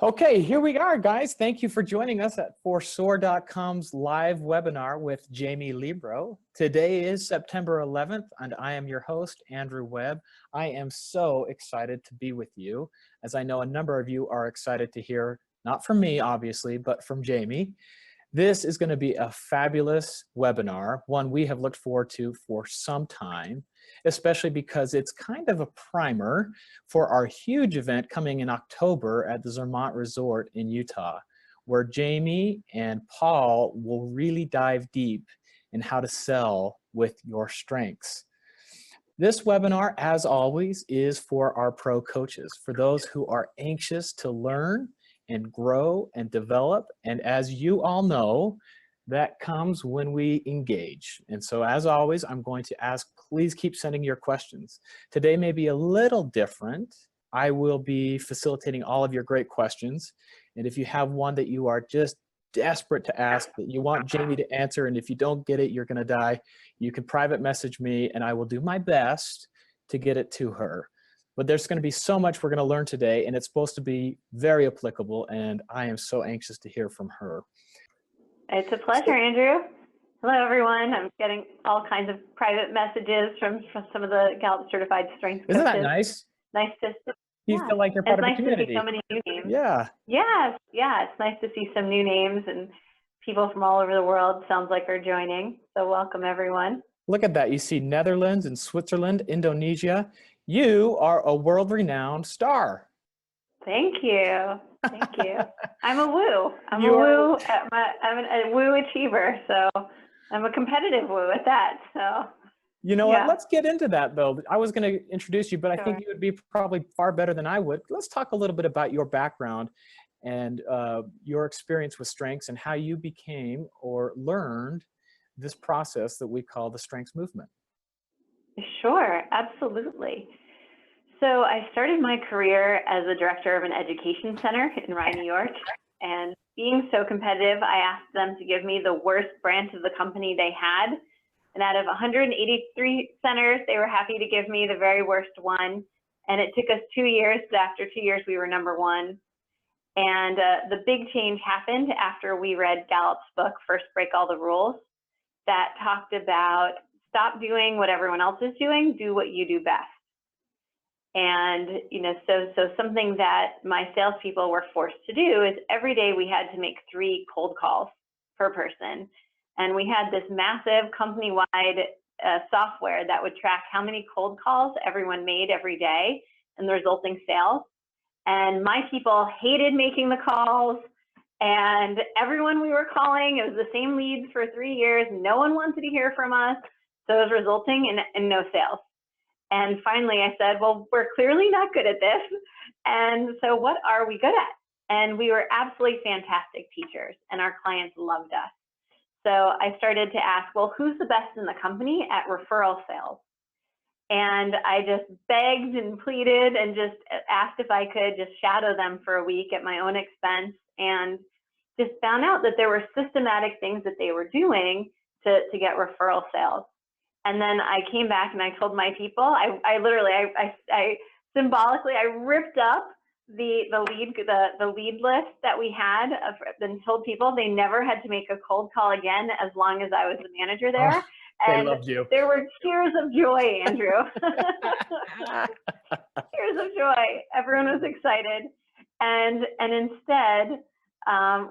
Okay, here we are, guys. Thank you for joining us at Soar.com's live webinar with Jamie Librot. Today is September 11th, and I am your host, Andrew Webb. I am so excited to be with you, as I know a number of you are excited to hear, not from me, obviously, but from Jamie. This is going to be a fabulous webinar, one we have looked forward to for some time, especially because it's kind of a primer for our huge event coming in October at the Zermatt Resort in Utah, where Jamie and Paul will really dive deep in how to sell with your strengths. This webinar, as always, is for our pro coaches, for those who are anxious to learn and grow and develop. And as you all know, that comes when we engage. And so as always, I'm going to ask, please keep sending your questions. Today may be a little different. I will be facilitating all of your great questions. And if you have one that you are just desperate to ask, that you want Jamie to answer, and if you don't get it, you're gonna die, you can private message me and I will do my best to get it to her. But there's going to be so much we're going to learn today, and it's supposed to be very applicable, and I am so anxious to hear from her. It's a pleasure, Andrew. Hello, everyone. I'm getting all kinds of private messages from some of the Gallup certified strength coaches. Isn't that nice? Nice to you feel like you're part of the community. It's nice to see so many new names. Yeah. Yes, yeah, it's nice to see some new names and people from all over the world sounds like are joining. So welcome, everyone. Look at that. You see Netherlands and Switzerland, Indonesia. You are a world-renowned star. Thank you. Thank you. I'm a woo. I'm a woo achiever. So I'm a competitive woo at that. So you know what? Let's get into that, though. I was going to introduce you, but I think you would be probably far better than I would. Let's talk a little bit about your background and your experience with strengths and how you became or learned this process that we call the strengths movement. Sure, absolutely. So I started my career as a director of an education center in Rye, New York, and being so competitive, I asked them to give me the worst branch of the company they had. And out of 183 centers, they were happy to give me the very worst one. And it took us 2 years, but after 2 years, we were #1. And the big change happened after we read Gallup's book, First Break All the Rules, that talked about stop doing what everyone else is doing, do what you do best. And, you know, so something that my salespeople were forced to do is every day we had to make 3 cold calls per person. And we had this massive company-wide software that would track how many cold calls everyone made every day and the resulting sales. And my people hated making the calls. And everyone we were calling, it was the same leads for 3 years. No one wanted to hear from us. So it was resulting in no sales. And finally I said, well, we're clearly not good at this. And so what are we good at? And we were absolutely fantastic teachers and our clients loved us. So I started to ask, well, who's the best in the company at referral sales? And I just begged and pleaded and just asked if I could just shadow them for a week at my own expense, and just found out that there were systematic things that they were doing to get referral sales. And then I came back and I told my people, I literally symbolically, I ripped up the lead list that we had and told people they never had to make a cold call again as long as I was the manager there. Oh, and they loved you. There were tears of joy, Andrew. Tears of joy. Everyone was excited. And instead,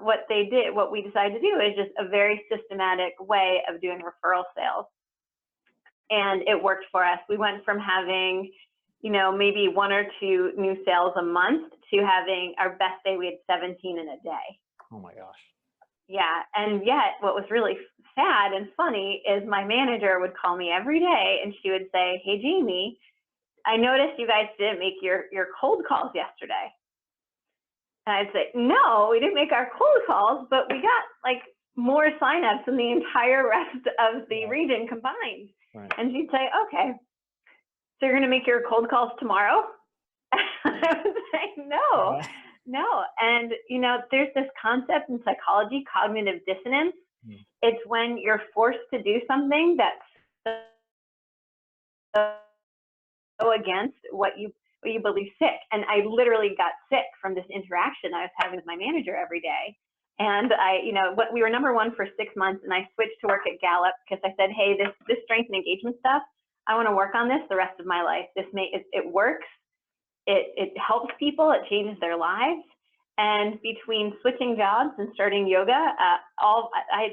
what we decided to do is just a very systematic way of doing referral sales. And it worked for us. We went from having, you know, maybe 1 or 2 new sales a month to having our best day, we had 17 in a day. Oh my gosh. Yeah, and yet what was really sad and funny is my manager would call me every day and she would say, hey, Jamie, I noticed you guys didn't make your cold calls yesterday. And I'd say, no, we didn't make our cold calls, but we got like more signups than the entire rest of the region combined. Right. And she'd say, okay, so you're going to make your cold calls tomorrow? I would say, no, no. And, you know, there's this concept in psychology, cognitive dissonance. It's when you're forced to do something that's so against what you will you believe, sick. And I literally got sick from this interaction I was having with my manager every day. And we were #1 for 6 months, and I switched to work at Gallup because I said, hey, this strength and engagement stuff, I want to work on this the rest of my life. It works. It helps people. It changes their lives. And between switching jobs and starting yoga, I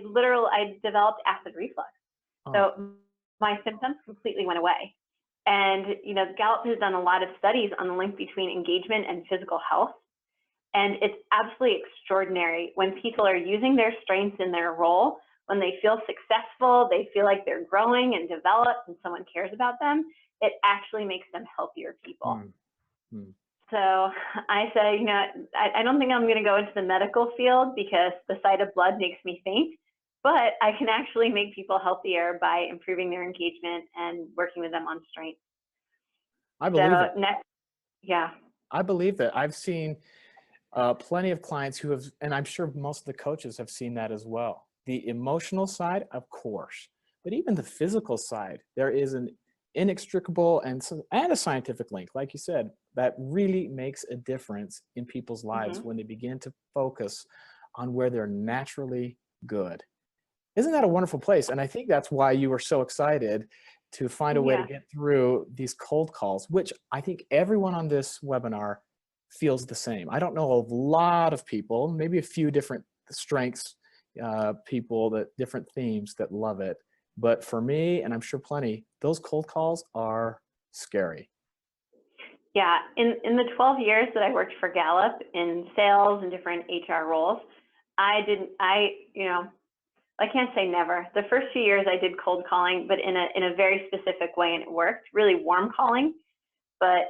developed acid reflux. Oh. So my symptoms completely went away. And Gallup has done a lot of studies on the link between engagement and physical health. And it's absolutely extraordinary when people are using their strengths in their role, when they feel successful, they feel like they're growing and developed and someone cares about them, it actually makes them healthier people. So I say, I don't think I'm going to go into the medical field because the sight of blood makes me faint, but I can actually make people healthier by improving their engagement and working with them on strength. I believe it. Yeah. I believe that. I've seen plenty of clients who have, and I'm sure most of the coaches have seen that as well. The emotional side, of course, but even the physical side, there is an inextricable and a scientific link, like you said, that really makes a difference in people's lives when they begin to focus on where they're naturally good. Isn't that a wonderful place? And I think that's why you were so excited to find a way to get through these cold calls, which I think everyone on this webinar feels the same. I don't know a lot of people, maybe a few different strengths, people, that different themes that love it. But for me, and I'm sure plenty, those cold calls are scary. Yeah, in the 12 years that I worked for Gallup in sales and different HR roles, I can't say never. The first few years I did cold calling, but in a very specific way, and it worked, really warm calling. But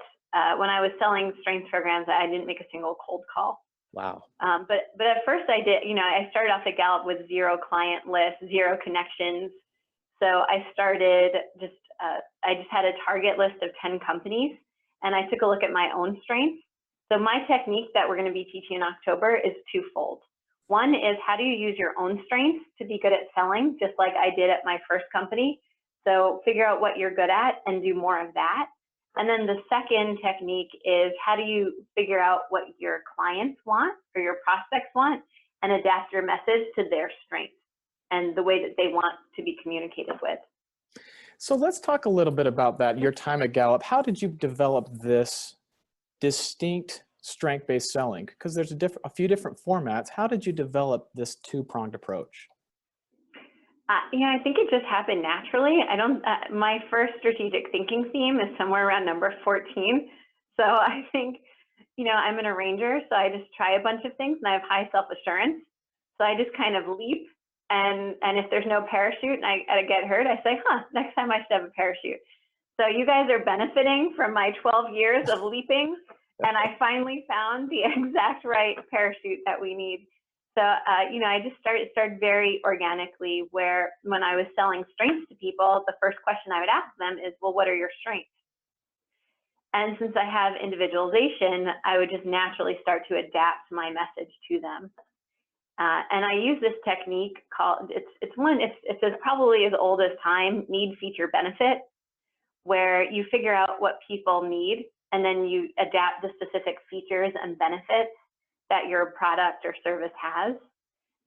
when I was selling strength programs, I didn't make a single cold call. Wow. But at first I did, I started off at Gallup with 0 client lists, 0 connections. So I started I just had a target list of 10 companies, and I took a look at my own strengths. So my technique that we're going to be teaching in October is twofold. One is, how do you use your own strengths to be good at selling, just like I did at my first company. So figure out what you're good at and do more of that. And then the second technique is, how do you figure out what your clients want or your prospects want and adapt your message to their strengths and the way that they want to be communicated with. So let's talk a little bit about that, your time at Gallup. How did you develop this distinct strength-based selling? Because there's a few different formats. How did you develop this two-pronged approach? I think it just happened naturally. My first strategic thinking theme is somewhere around number 14. So I think, I'm an arranger, so I just try a bunch of things, and I have high self-assurance. So I just kind of leap, and if there's no parachute and I get hurt, I say, next time I should have a parachute. So you guys are benefiting from my 12 years of leaping, and I finally found the exact right parachute that we need. So, I just started very organically, where when I was selling strengths to people, the first question I would ask them is, well, what are your strengths? And since I have individualization, I would just naturally start to adapt my message to them. And I use this technique called, it's probably as old as time, need, feature, benefit, where you figure out what people need, and then you adapt the specific features and benefits that your product or service has.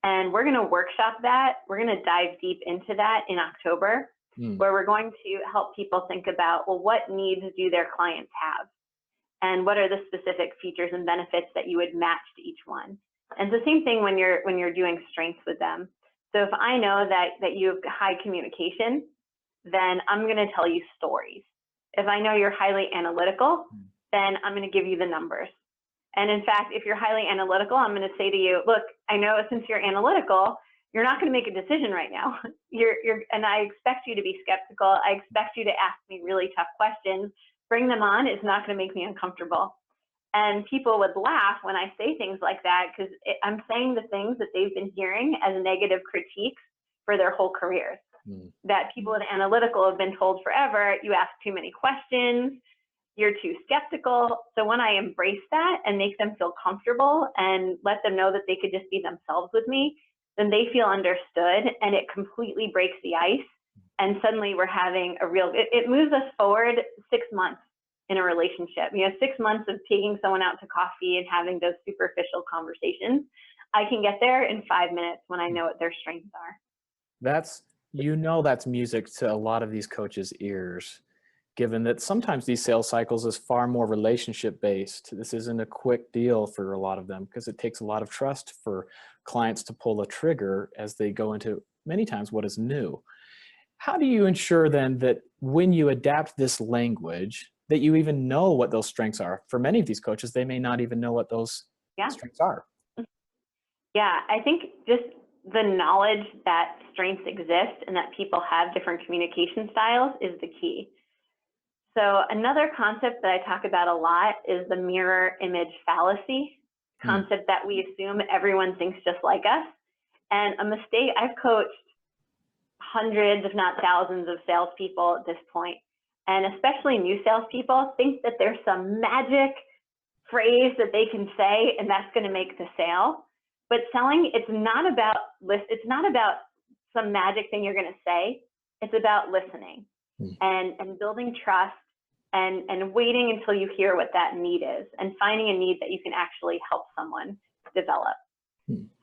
And we're going to workshop that. We're going to dive deep into that in October, where we're going to help people think about, well, what needs do their clients have? And what are the specific features and benefits that you would match to each one? And the same thing when you're doing strengths with them. So if I know that you have high communication, then I'm going to tell you stories. If I know you're highly analytical, then I'm going to give you the numbers. And in fact, if you're highly analytical, I'm going to say to you, look, I know since you're analytical, you're not going to make a decision right now. And I expect you to be skeptical. I expect you to ask me really tough questions. Bring them on. It's not going to make me uncomfortable. And people would laugh when I say things like that, because I'm saying the things that they've been hearing as negative critiques for their whole careers. That people in analytical have been told forever, you ask too many questions, you're too skeptical. So when I embrace that and make them feel comfortable and let them know that they could just be themselves with me, then they feel understood, and it completely breaks the ice. And suddenly we're having it moves us forward 6 months in a relationship. You know, 6 months of taking someone out to coffee and having those superficial conversations, I can get there in 5 minutes when I know what their strengths are. That's, that's music to a lot of these coaches' ears, given that sometimes these sales cycles is far more relationship based. This isn't a quick deal for a lot of them because it takes a lot of trust for clients to pull a trigger as they go into many times what is new. How do you ensure then that when you adapt this language, that you even know what those strengths are? For many of these coaches, they may not even know what those strengths are. Yeah, I think just the knowledge that strengths exist and that people have different communication styles is the key. So another concept that I talk about a lot is the mirror image fallacy concept, that we assume everyone thinks just like us. And a mistake, I've coached hundreds, if not thousands, of salespeople at this point, and especially new salespeople think that there's some magic phrase that they can say and that's going to make the sale. But selling, it's not about some magic thing you're going to say. It's about listening and building trust and waiting until you hear what that need is and finding a need that you can actually help someone develop.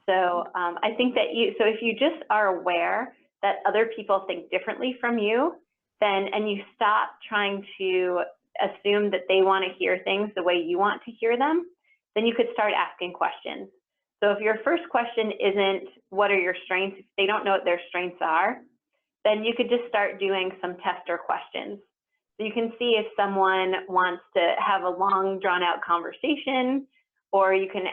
So I think that if you just are aware that other people think differently from you, and you stop trying to assume that they want to hear things the way you want to hear them, then you could start asking questions. So if your first question isn't, what are your strengths? If they don't know what their strengths are, then you could just start doing some tester questions. So you can see if someone wants to have a long, drawn-out conversation, or you can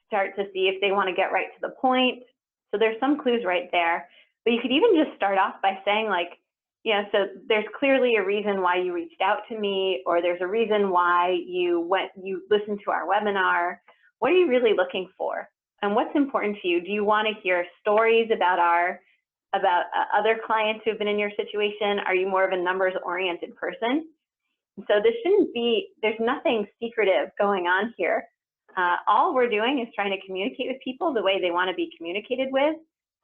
start to see if they want to get right to the point. So there's some clues right there. But you could even just start off by saying, like, so there's clearly a reason why you reached out to me, or there's a reason why you listened to our webinar. What are you really looking for? And what's important to you? Do you want to hear stories about other clients who've been in your situation? Are you more of a numbers-oriented person? So there's nothing secretive going on here. All we're doing is trying to communicate with people the way they want to be communicated with.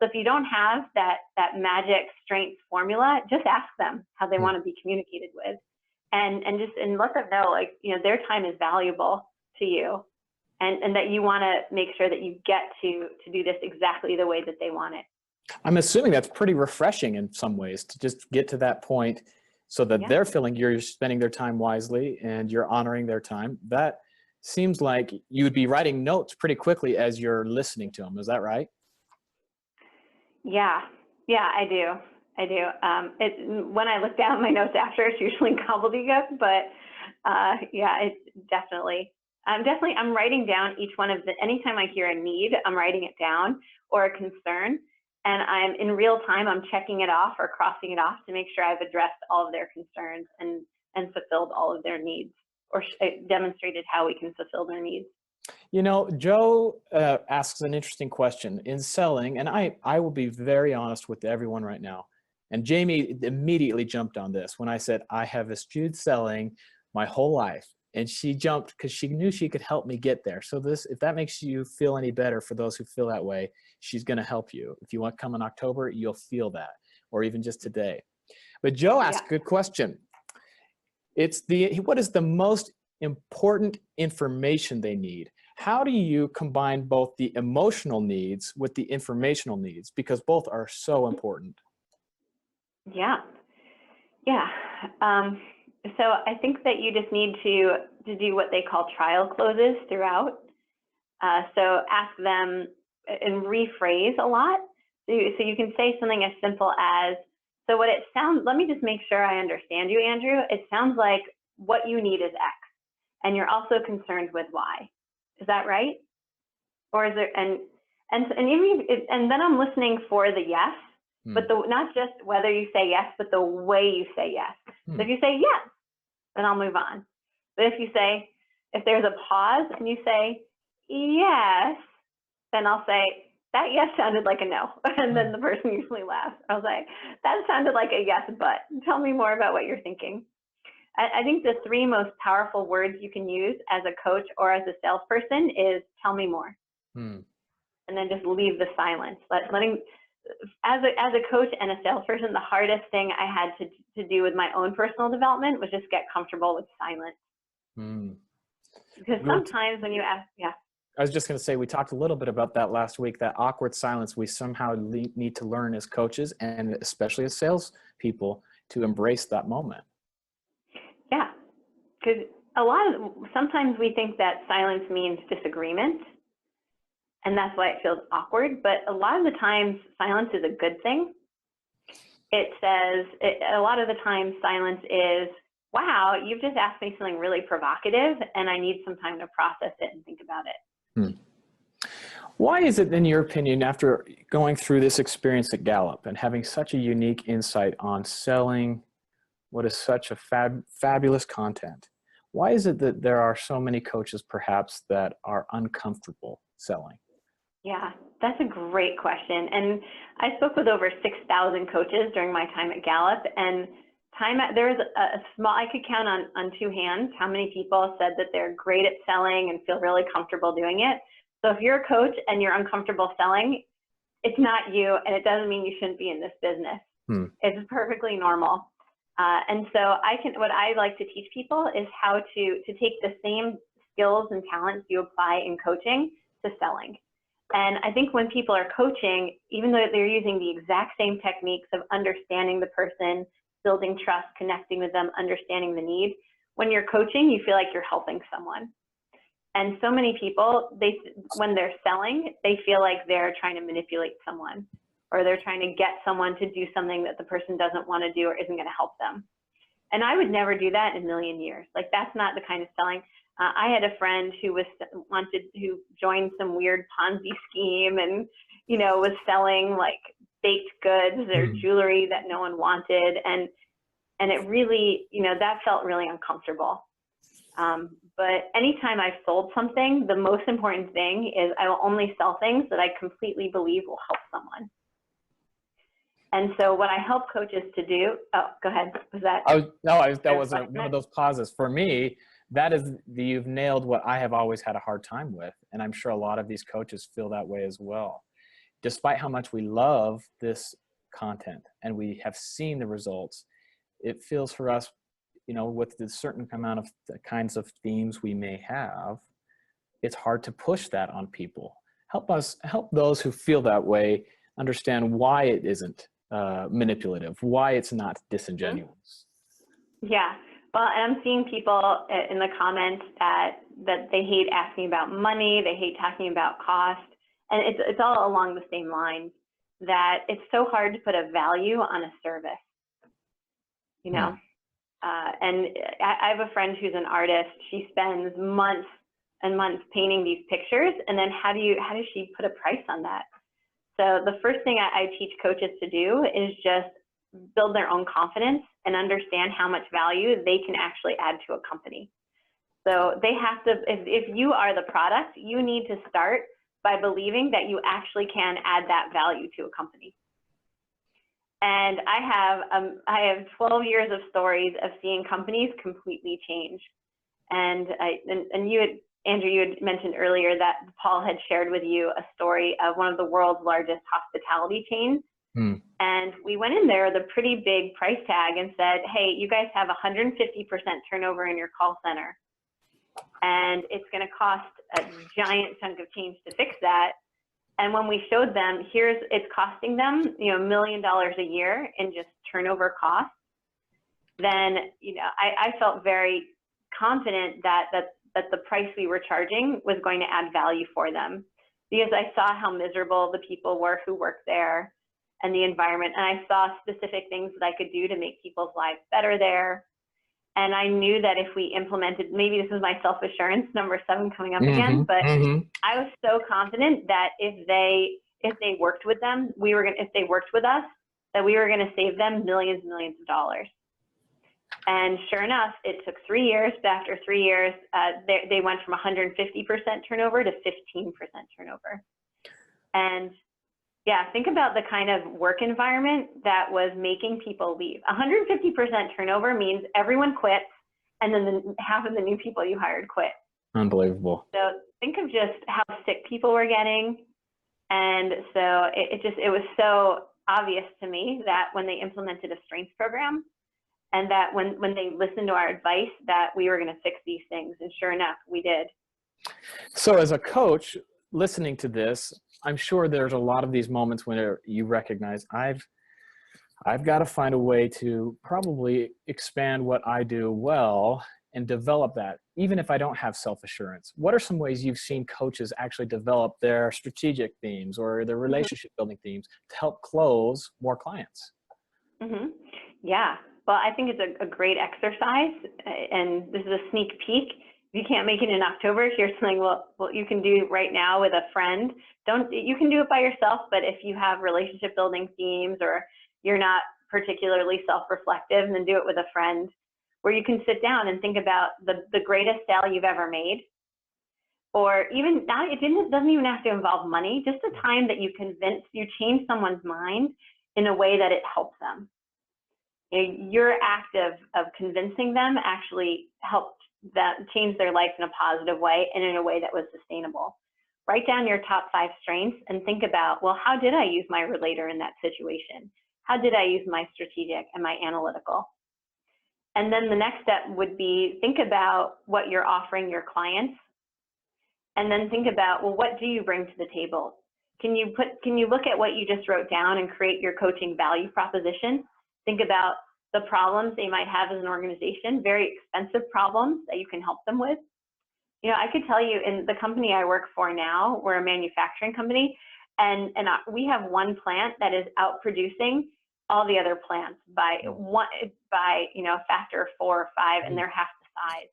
So if you don't have that magic strength formula, just ask them how they want to be communicated with, and let them know, like, their time is valuable to you, and that you want to make sure that you get to do this exactly the way that they want it. I'm assuming that's pretty refreshing in some ways to just get to that point so that they're feeling you're spending their time wisely and you're honoring their time. That seems like you would be writing notes pretty quickly as you're listening to them. Is that right? Yeah, I do. When I look down at my notes after, it's usually gobbledygook, but it's definitely. I'm writing down each one of anytime I hear a need, I'm writing it down, or a concern, and I'm in real time, I'm checking it off or crossing it off to make sure I've addressed all of their concerns and fulfilled all of their needs, or demonstrated how we can fulfill their needs. Joe asks an interesting question in selling, and I will be very honest with everyone right now. And Jamie immediately jumped on this when I said, I have eschewed selling my whole life. And she jumped because she knew she could help me get there. So if that makes you feel any better, for those who feel that way, she's going to help you. If you want to come in October, you'll feel that, or even just today. But Joe asked a good question. What is the most important information they need? How do you combine both the emotional needs with the informational needs? Because both are so important. Yeah. So I think that you just need to do what they call trial closes throughout. So ask them and rephrase a lot. So you can say something as simple as, so what it sounds, let me just make sure I understand you, Andrew. It sounds like what you need is X, and you're also concerned with Y. Is that right? Or is there, and then I'm listening for the yes, but not just whether you say yes, but the way you say yes. So if you say yes, then I'll move on. But if there's a pause and you say yes, then I'll say, that yes sounded like a no. And then the person usually laughs. I'll say, that sounded like a yes, but tell me more about what you're thinking. I think the 3 most powerful words you can use as a coach or as a salesperson is tell me more. And then just leave the silence. as a coach and a salesperson, the hardest thing I had to do with my own personal development was just get comfortable with silence. Because sometimes when you ask, yeah. I was just going to say, we talked a little bit about that last week, that awkward silence we somehow need to learn as coaches and especially as salespeople to embrace that moment. Yeah, because sometimes we think that silence means disagreement, and that's why it feels awkward. But a lot of the times, silence is a good thing. A lot of the time, silence is, wow, you've just asked me something really provocative, and I need some time to process it and think about it. Why is it, in your opinion, after going through this experience at Gallup and having such a unique insight on selling what is such a fabulous content, why is it that there are so many coaches perhaps that are uncomfortable selling? Yeah, that's a great question. And I spoke with over 6,000 coaches during my time at Gallup, and there was a small, I could count on two hands how many people said that they're great at selling and feel really comfortable doing it. So if you're a coach and you're uncomfortable selling, it's not you, and it doesn't mean you shouldn't be in this business. It's perfectly normal. And so what I like to teach people is how to take the same skills and talents you apply in coaching to selling. And I think when people are coaching, even though they're using the exact same techniques of understanding the person, building trust, connecting with them, understanding the need, when you're coaching, you feel like you're helping someone. And so many people, when they're selling, they feel like they're trying to manipulate someone, or they're trying to get someone to do something that the person doesn't want to do or isn't going to help them. And I would never do that in a million years. Like, that's not the kind of selling. I had a friend who joined some weird Ponzi scheme and, was selling like baked goods or jewelry that no one wanted. And it really, that felt really uncomfortable. But anytime I've sold something, the most important thing is I will only sell things that I completely believe will help someone. And so what I help coaches to do, oh, go ahead. Was that? That was one of those pauses. For me, you've nailed what I have always had a hard time with. And I'm sure a lot of these coaches feel that way as well. Despite how much we love this content and we have seen the results, it feels for us, with the certain amount of the kinds of themes we may have, it's hard to push that on people. Help those who feel that way understand why it isn't manipulative, why it's not disingenuous. Yeah, well, and I'm seeing people in the comments that they hate asking about money, they hate talking about cost, and it's all along the same lines, that it's so hard to put a value on a service, and I have a friend who's an artist. She spends months and months painting these pictures, and then how does she put a price on that? So the first thing I teach coaches to do is just build their own confidence and understand how much value they can actually add to a company. So they have to, if you are the product, you need to start by believing that you actually can add that value to a company. And I have 12 years of stories of seeing companies completely change. And Andrew, you had mentioned earlier that Paul had shared with you a story of one of the world's largest hospitality chains. And we went in there with a pretty big price tag and said, hey, you guys have 150% turnover in your call center. And it's going to cost a giant chunk of change to fix that. And when we showed them, it's costing them, $1 million a year in just turnover costs, then, I felt very confident that the price we were charging was going to add value for them, because I saw how miserable the people were who worked there and the environment. And I saw specific things that I could do to make people's lives better there. And I knew that if we implemented, maybe this is my self-assurance, number 7 coming up again, but I was so confident that if they worked with them, if they worked with us, that we were going to save them millions and millions of dollars. And sure enough, it took 3 years, but after 3 years, they went from 150% turnover to 15% turnover. And yeah, think about the kind of work environment that was making people leave. 150% turnover means everyone quits, and then half of the new people you hired quit. Unbelievable. So think of just how sick people were getting, And so it was so obvious to me that when they implemented a strengths program, and that when they listened to our advice, that we were going to fix these things. And sure enough, we did. So as a coach listening to this, I'm sure there's a lot of these moments when you recognize I've got to find a way to probably expand what I do well and develop that, even if I don't have self-assurance. What are some ways you've seen coaches actually develop their strategic themes or their relationship building themes to help close more clients? Yeah, well, I think it's a great exercise, and this is a sneak peek. If you can't make it in October, here's something well you can do right now with a friend. You can do it by yourself, but if you have relationship building themes or you're not particularly self-reflective, then do it with a friend, where you can sit down and think about the greatest sale you've ever made. Or even not, it doesn't even have to involve money, just the time that you change someone's mind in a way that it helps them. Your act of convincing them actually helped change their life in a positive way and in a way that was sustainable. Write down your top 5 strengths and think about, well, how did I use my relator in that situation? How did I use my strategic and my analytical? And then the next step would be think about what you're offering your clients, and then think about, well, what do you bring to the table? Can you look at what you just wrote down and create your coaching value proposition? Think about the problems they might have as an organization, very expensive problems that you can help them with. I could tell you, in the company I work for now, we're a manufacturing company, and we have one plant that is outproducing all the other plants by a factor of 4 or 5, and they're half the size.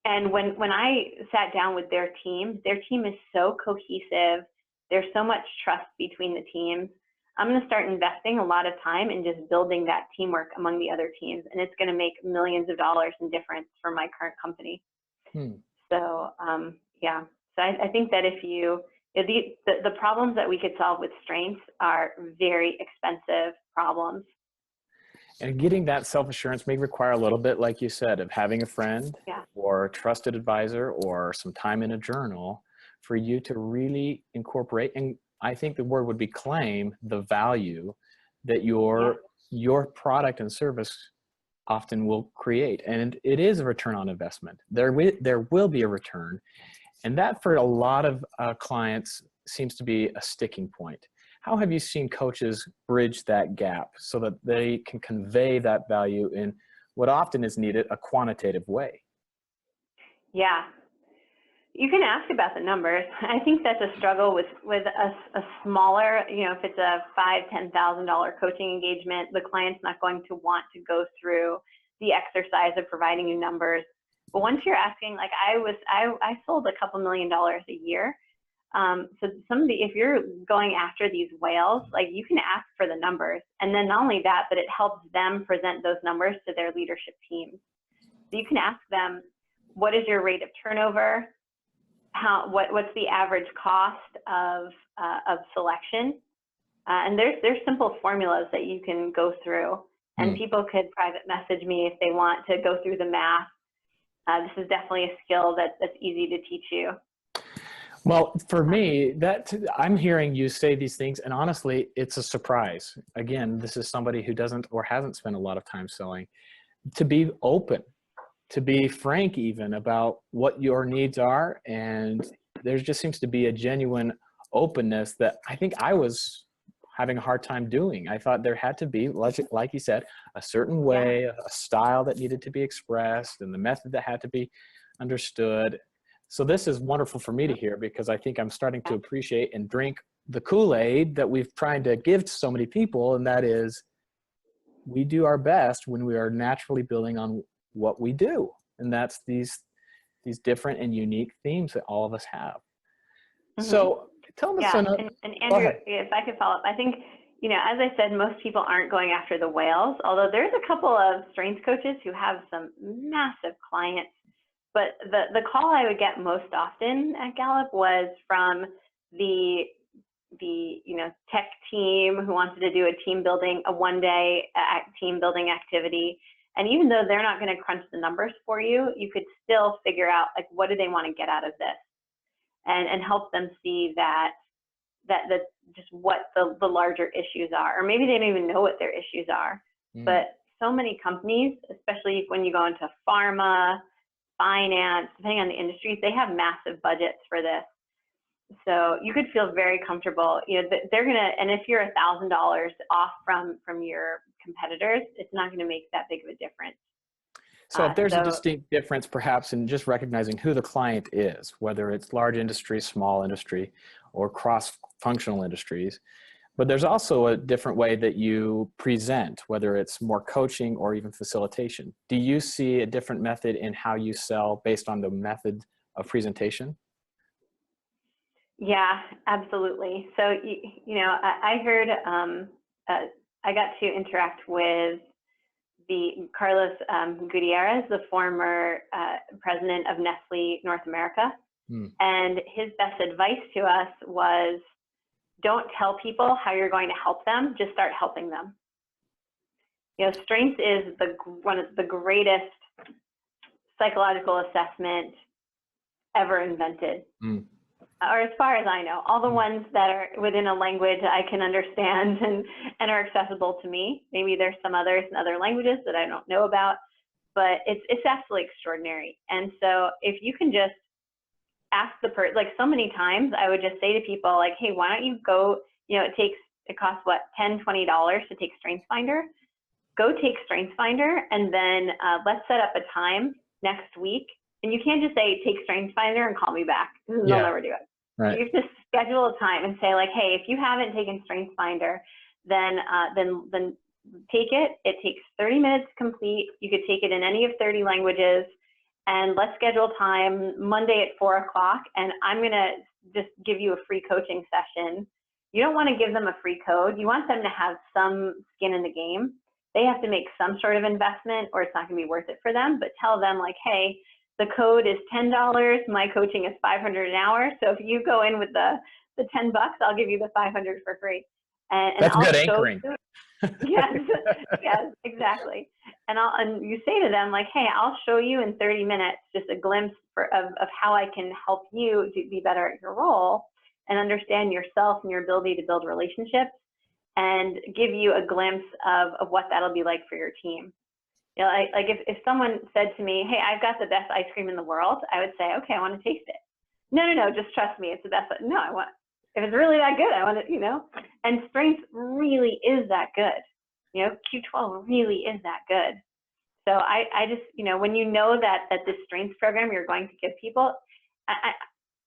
And when I sat down with their team is so cohesive. There's so much trust between the teams. I'm going to start investing a lot of time in just building that teamwork among the other teams, and it's going to make millions of dollars in difference for my current company. So yeah, so I think that if the problems that we could solve with strengths are very expensive problems. And getting that self-assurance may require a little bit, like you said, of having a friend or a trusted advisor or some time in a journal for you to really incorporate, and I think the word would be claim, the value that your product and service often will create. And it is a return on investment. There will be a return. And that for a lot of clients seems to be a sticking point. How have you seen coaches bridge that gap so that they can convey that value in what often is needed, a quantitative way? Yeah, you can ask about the numbers. I think that's a struggle with a smaller, if it's a $5,000, $10,000 coaching engagement, the client's not going to want to go through the exercise of providing you numbers. But once you're asking, like I sold a couple $1 million a year. So if you're going after these whales, like you can ask for the numbers, and then not only that, but it helps them present those numbers to their leadership teams. So you can ask them, what is your rate of turnover? What's the average cost of selection? And there's simple formulas that you can go through, and people could private message me if they want to go through the math. This is definitely a skill that's easy to teach you. Well, for me, I'm hearing you say these things, and honestly, it's a surprise. Again, this is somebody who doesn't or hasn't spent a lot of time selling. To be open, to be frank even about what your needs are, and there just seems to be a genuine openness that I think I was having a hard time doing. I thought there had to be, like you said, a certain way, a style that needed to be expressed, and the method that had to be understood. So this is wonderful for me to hear, because I think I'm starting to appreciate and drink the Kool-Aid that we've tried to give to so many people, and that is we do our best when we are naturally building on what we do, and that's these different and unique themes that all of us have. So tell us and Andrew, if I could follow up, I think, as I said, most people aren't going after the whales, although there's a couple of strengths coaches who have some massive clients. But the call I would get most often at Gallup was from the tech team who wanted to do a one-day team building activity. And even though they're not going to crunch the numbers for you, you could still figure out, like, what do they want to get out of this, and help them see that just what the larger issues are, or maybe they don't even know what their issues are. But so many companies, especially when you go into pharma, finance, depending on the industries, they have massive budgets for this. So you could feel very comfortable. You know, they're gonna, and if you're $1,000 off from your competitors, it's not going to make that big of a difference. So if there's a distinct difference, perhaps in just recognizing who the client is, whether it's large industry, small industry, or cross-functional industries, but there's also a different way that you present, whether it's more coaching or even facilitation. Do you see a different method in how you sell based on the method of presentation? Yeah, absolutely. So, you know, I heard, I got to interact with Carlos Gutierrez, the former president of Nestle North America. And his best advice to us was, don't tell people how you're going to help them, just start helping them. You know, strengths is one of the greatest psychological assessment ever invented. Or as far as I know, all the ones that are within a language I can understand and are accessible to me. Maybe there's some others in other languages that I don't know about, but it's absolutely extraordinary. And so if you can just ask the person, like so many times I would just say to people like, hey, why don't you go, you know, it costs what, $10, $20 to take StrengthsFinder. Go take StrengthsFinder, and then let's set up a time next week. And you can't just say, take StrengthsFinder and call me back. They'll never do it. Right. You have to schedule a time and say like, hey, if you haven't taken StrengthsFinder, then take it. It takes 30 minutes to complete. You could take it in any of 30 languages, and let's schedule time Monday at 4 o'clock. And I'm going to just give you a free coaching session. You don't want to give them a free code. You want them to have some skin in the game. They have to make some sort of investment, or it's not going to be worth it for them. But tell them like, hey, the code is $10. My coaching is $500 an hour. So if you go in with the $10, I'll give you the $500 for free. And that's I'll good anchoring. Yes, yes, exactly. And you say to them like, hey, I'll show you in 30 minutes just a glimpse of how I can help you to be better at your role and understand yourself and your ability to build relationships, and give you a glimpse of what that'll be like for your team. You know, like if someone said to me, hey, I've got the best ice cream in the world, I would say, okay, I want to taste it. No, just trust me, it's the best. No, if it's really that good, I want to, you know, and strength really is that good. You know, Q12 really is that good. So I just, you know, when you know that this strengths program you're going to give people,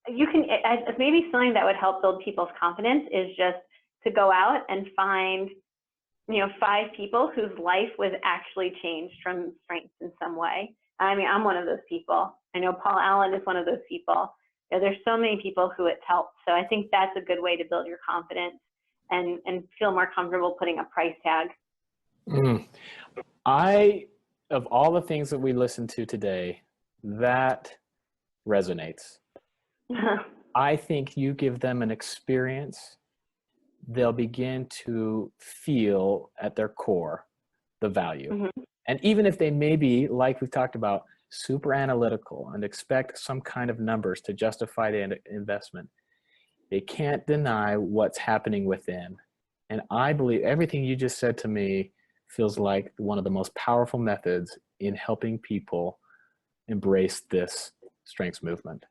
maybe something that would help build people's confidence is just to go out and find, you know, 5 people whose life was actually changed from strengths in some way. I mean, I'm one of those people. I know Paul Allen is one of those people. You know, there's so many people who it's helped. So I think that's a good way to build your confidence and feel more comfortable putting a price tag. Of all the things that we listened to today, that resonates. I think you give them an experience, they'll begin to feel at their core the value. And even if they may be, like we've talked about, super analytical and expect some kind of numbers to justify the investment, they can't deny what's happening within. And I believe everything you just said to me feels like one of the most powerful methods in helping people embrace this strengths movement.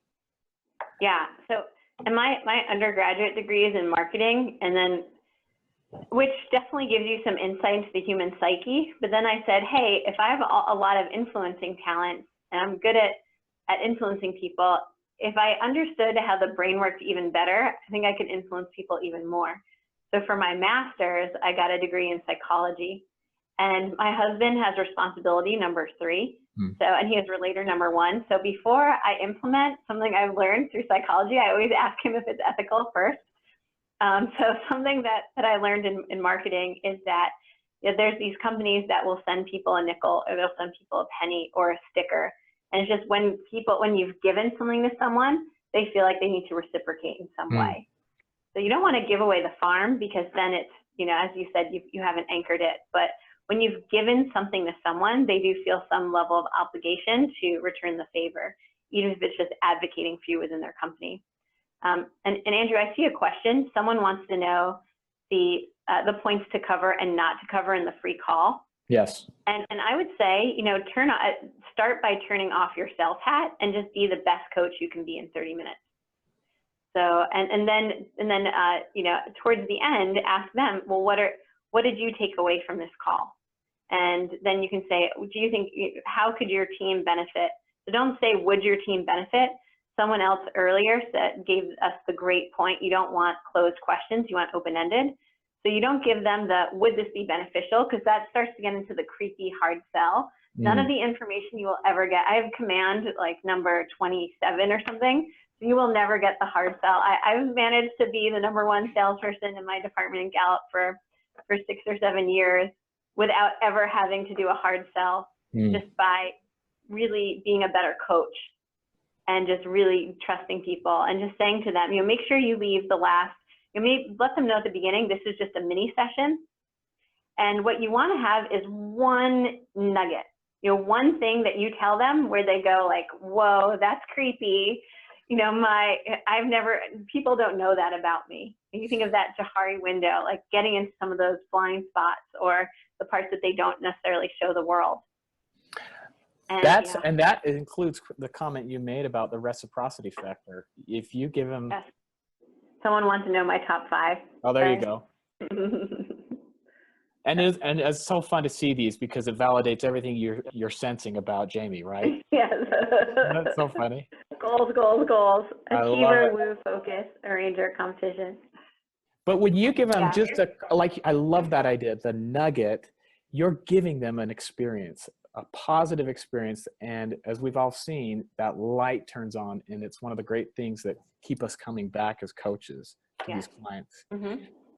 Yeah. So, and my undergraduate degree is in marketing, and then, which definitely gives you some insight into the human psyche. But then I said, hey, if I have a lot of influencing talent and I'm good at influencing people, if I understood how the brain worked even better, I think I could influence people even more. So for my master's, I got a degree in psychology, and my husband has responsibility number 3. So, and he has relator number 1. So before I implement something I've learned through psychology, I always ask him if it's ethical first. So something that I learned in marketing is that, you know, there's these companies that will send people a nickel, or they'll send people a penny or a sticker. And it's just when you've given something to someone, they feel like they need to reciprocate in some way. So you don't want to give away the farm, because then it's, you know, as you said, you haven't anchored it. But when you've given something to someone, they do feel some level of obligation to return the favor, even if it's just advocating for you within their company. And Andrew, I see a question. Someone wants to know the points to cover and not to cover in the free call. Yes. And I would say, start by turning off your sales hat and just be the best coach you can be in 30 minutes. So, and then towards the end, ask them, well, what did you take away from this call? And then you can say, do you think, how could your team benefit? So don't say, would your team benefit? Someone else earlier gave us the great point. You don't want closed questions, you want open-ended. So you don't give them the, would this be beneficial? Because that starts to get into the creepy hard sell. None of the information you will ever get. I have command like number 27 or something. So you will never get the hard sell. I've managed to be the #1 salesperson in my department in Gallup for 6 or 7 years without ever having to do a hard sell, just by really being a better coach and just really trusting people and just saying to them, make sure you leave the last, let them know at the beginning, this is just a mini session. And what you want to have is one nugget, one thing that you tell them where they go like, whoa, that's creepy. People don't know that about me. And you think of that Johari window, like getting into some of those blind spots or the parts that they don't necessarily show the world. And that includes the comment you made about the reciprocity factor. If you give them, yes. Someone wants to know my top 5. Oh, there you go. And it's so fun to see these because it validates everything you're sensing about Jamie, right? Yes. That's so funny. Goals. Achiever, woo, focus, arranger, competition. But when you give them I love that idea, the nugget, you're giving them an experience, a positive experience. And as we've all seen, that light turns on, and it's one of the great things that keep us coming back as coaches to these clients.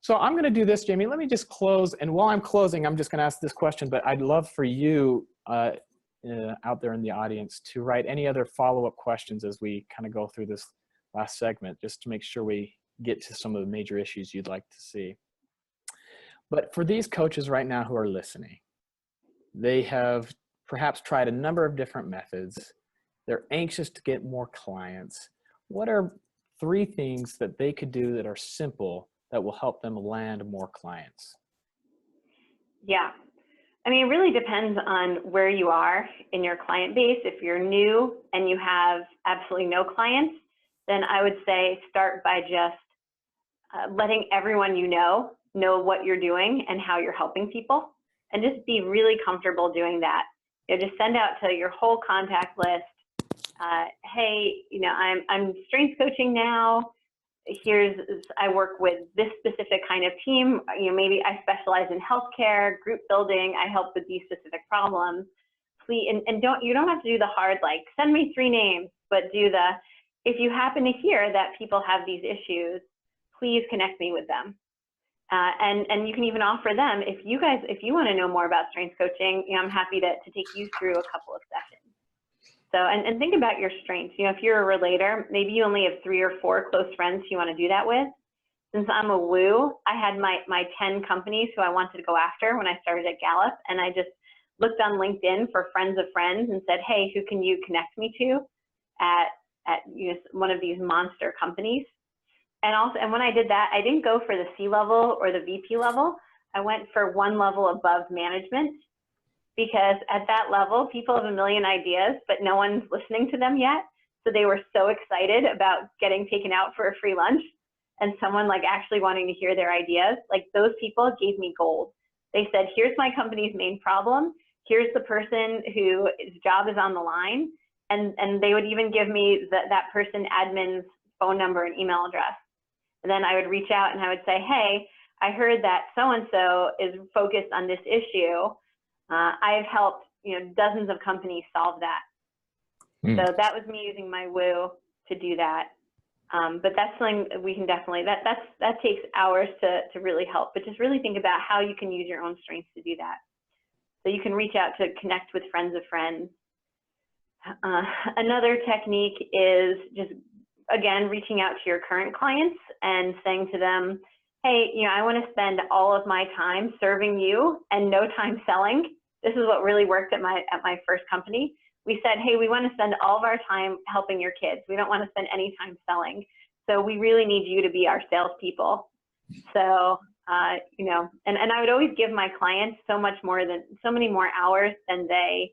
So I'm going to do this, Jamie. Let me just close. And while I'm closing, I'm just going to ask this question, but I'd love for you out there in the audience to write any other follow-up questions as we kind of go through this last segment, just to make sure we get to some of the major issues you'd like to see. But for these coaches right now who are listening, they have perhaps tried a number of different methods. They're anxious to get more clients. What are 3 things that they could do that are simple that will help them land more clients? Yeah. I mean, it really depends on where you are in your client base. If you're new and you have absolutely no clients, then I would say start by just letting everyone know what you're doing and how you're helping people, and just be really comfortable doing that. Just send out to your whole contact list, hey, I'm strength coaching now. I work with this specific kind of team. Maybe I specialize in healthcare, group building. I help with these specific problems. Please, and you don't have to do the hard, like send me 3 names, but do if you happen to hear that people have these issues, please connect me with them. And you can even offer them, if you want to know more about strength coaching, I'm happy to take you through a couple of sessions. So, and think about your strengths. If you're a relator, maybe you only have 3 or 4 close friends you want to do that with. Since I'm a woo, I had my 10 companies who I wanted to go after when I started at Gallup, and I just looked on LinkedIn for friends of friends and said, hey, who can you connect me to at one of these monster companies? And when I did that, I didn't go for the C level or the VP level. I went for 1 level above management, because at that level, people have a million ideas, but no one's listening to them yet. So they were so excited about getting taken out for a free lunch and someone like actually wanting to hear their ideas. Like, those people gave me gold. They said, here's my company's main problem. Here's the person whose job is on the line. And they would even give me that person admin's phone number and email address. And then I would reach out and I would say, hey, I heard that so-and-so is focused on this issue. I've helped dozens of companies solve that. So that was me using my woo to do that. But that's something we can definitely, that takes hours to really help, but just really think about how you can use your own strengths to do that. So you can reach out to connect with friends of friends. Another technique is just, again, reaching out to your current clients and saying to them, hey, I want to spend all of my time serving you and no time selling. This is what really worked at my first company. We said, hey, we want to spend all of our time helping your kids. We don't want to spend any time selling. So we really need you to be our salespeople. So, you know, and I would always give my clients so many more hours than they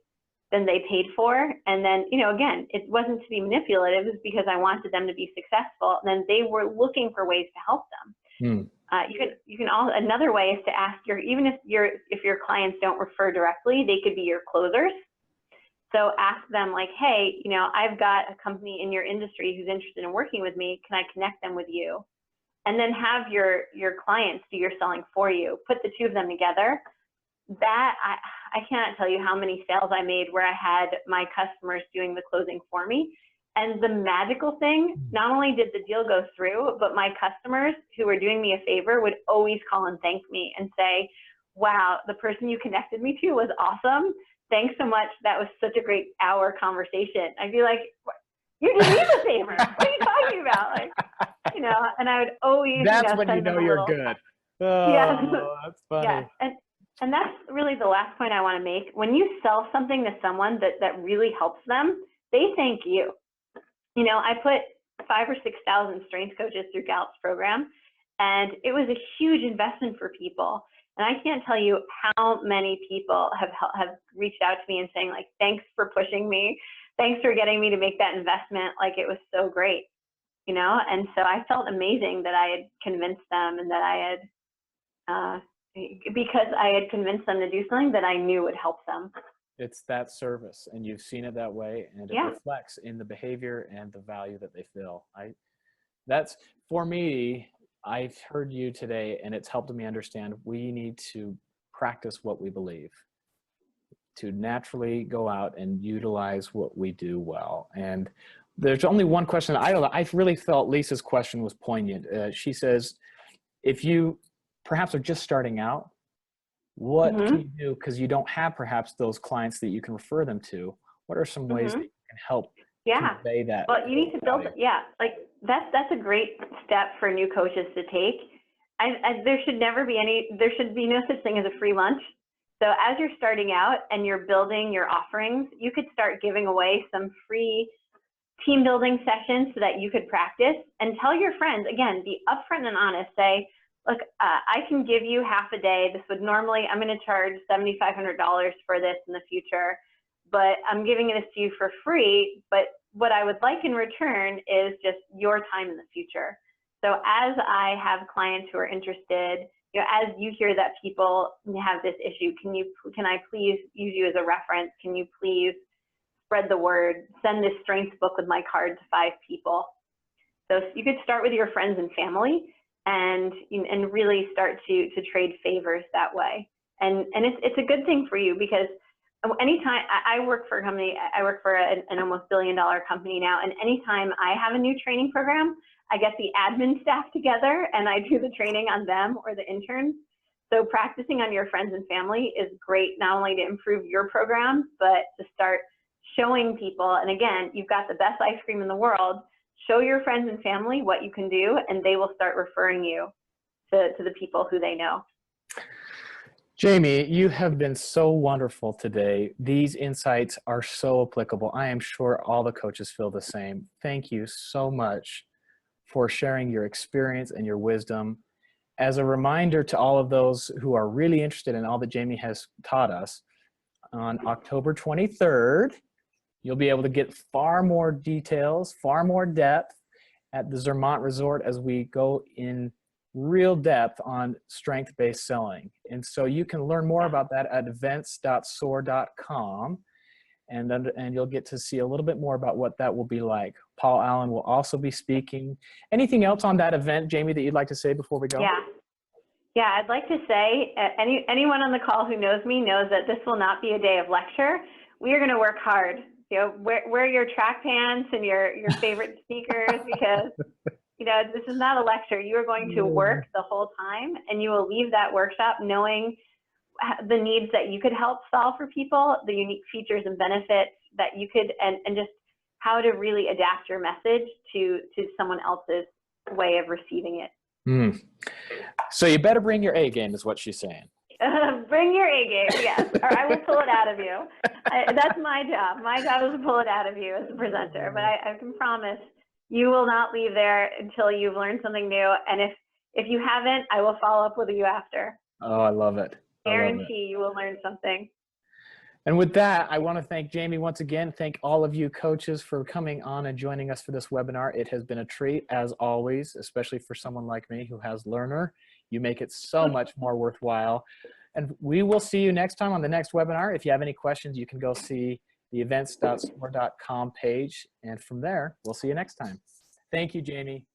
paid for. And then, you know, again, it wasn't to be manipulative, it was because I wanted them to be successful. And then they were looking for ways to help them. You can also, another way is to ask even if your clients don't refer directly, they could be your closers. So ask them like, hey, you know, I've got a company in your industry who's interested in working with me. Can I connect them with you? And then have your clients do your selling for you. Put the two of them together. That I cannot tell you how many sales I made where I had my customers doing the closing for me. And the magical thing, not only did the deal go through, but my customers who were doing me a favor would always call and thank me and say, wow, the person you connected me to was awesome. Thanks so much. That was such a great hour conversation. I'd be like, you did me a favor. What are you talking about? Like, you know, and I would always, That's you know, when you know you're good. Oh, yeah. that's funny. Yeah. And that's really the last point I want to make. When you sell something to someone that really helps them, they thank you. You know, I put 5,000 or 6,000 strength coaches through Gallup's program, and it was a huge investment for people. And I can't tell you how many people have reached out to me and saying like, thanks for pushing me. Thanks for getting me to make that investment. Like, it was so great, you know? And so I felt amazing that I had convinced them, and that I had, because I had convinced them to do something that I knew would help them. It's that service, and you've seen it that way, and it reflects in the behavior and the value that they feel. That's, for me, I've heard you today, and it's helped me understand we need to practice what we believe, to naturally go out and utilize what we do well. And there's only one question. I really felt Lisa's question was poignant. She says, if you perhaps are just starting out, what can you do? Because you don't have perhaps those clients that you can refer them to. What are some ways that you can help convey that? Well, you need to build it. Yeah, like that's a great step for new coaches to take. There should be no such thing as a free lunch. So as you're starting out and you're building your offerings, you could start giving away some free team building sessions so that you could practice, and tell your friends, again, be upfront and honest. Say, look, I can give you half a day. This would normally, I'm going to charge $7,500 for this in the future, but I'm giving this to you for free. But what I would like in return is just your time in the future. So as I have clients who are interested, you know, as you hear that people have this issue, can I please use you as a reference? Can you please spread the word? Send this strengths book with my card to 5 people. So you could start with your friends and family, and really start to trade favors that way. And it's a good thing for you, because anytime I work for a company, I work for an almost $1 billion company now, and anytime I have a new training program, I get the admin staff together and I do the training on them or the interns. So practicing on your friends and family is great, not only to improve your program, but to start showing people. And again, you've got the best ice cream in the world. Show your friends and family what you can do, and they will start referring you to the people who they know. Jamie, you have been so wonderful today. These insights are so applicable. I am sure all the coaches feel the same. Thank you so much for sharing your experience and your wisdom. As a reminder to all of those who are really interested in all that Jamie has taught us, on October 23rd, you'll be able to get far more details, far more depth at the Zermatt Resort as we go in real depth on strength-based selling. And so you can learn more about that at events.soar.com, and you'll get to see a little bit more about what that will be like. Paul Allen will also be speaking. Anything else on that event, Jamie, that you'd like to say before we go? Yeah, I'd like to say, anyone on the call who knows me knows that this will not be a day of lecture. We are going to work hard. You know, wear your track pants and your favorite sneakers, because, you know, this is not a lecture. You are going to work the whole time, and you will leave that workshop knowing the needs that you could help solve for people, the unique features and benefits that you could, and just how to really adapt your message to someone else's way of receiving it. So you better bring your A game, is what she's saying. Bring your A game, yes, or I will pull it out of you. That's my job. My job is to pull it out of you as a presenter, but I can promise You will not leave there until you've learned something new. And if you haven't, I will follow up with you after. Oh, I love it. Guarantee you will learn something. And with that, I want to thank Jamie once again. Thank all of you coaches for coming on and joining us for this webinar. It has been a treat, as always, especially for someone like me who has Learner. You make it so much more worthwhile. And we will see you next time on the next webinar. If you have any questions, you can go see the events.soar.com page. And from there, we'll see you next time. Thank you, Jamie.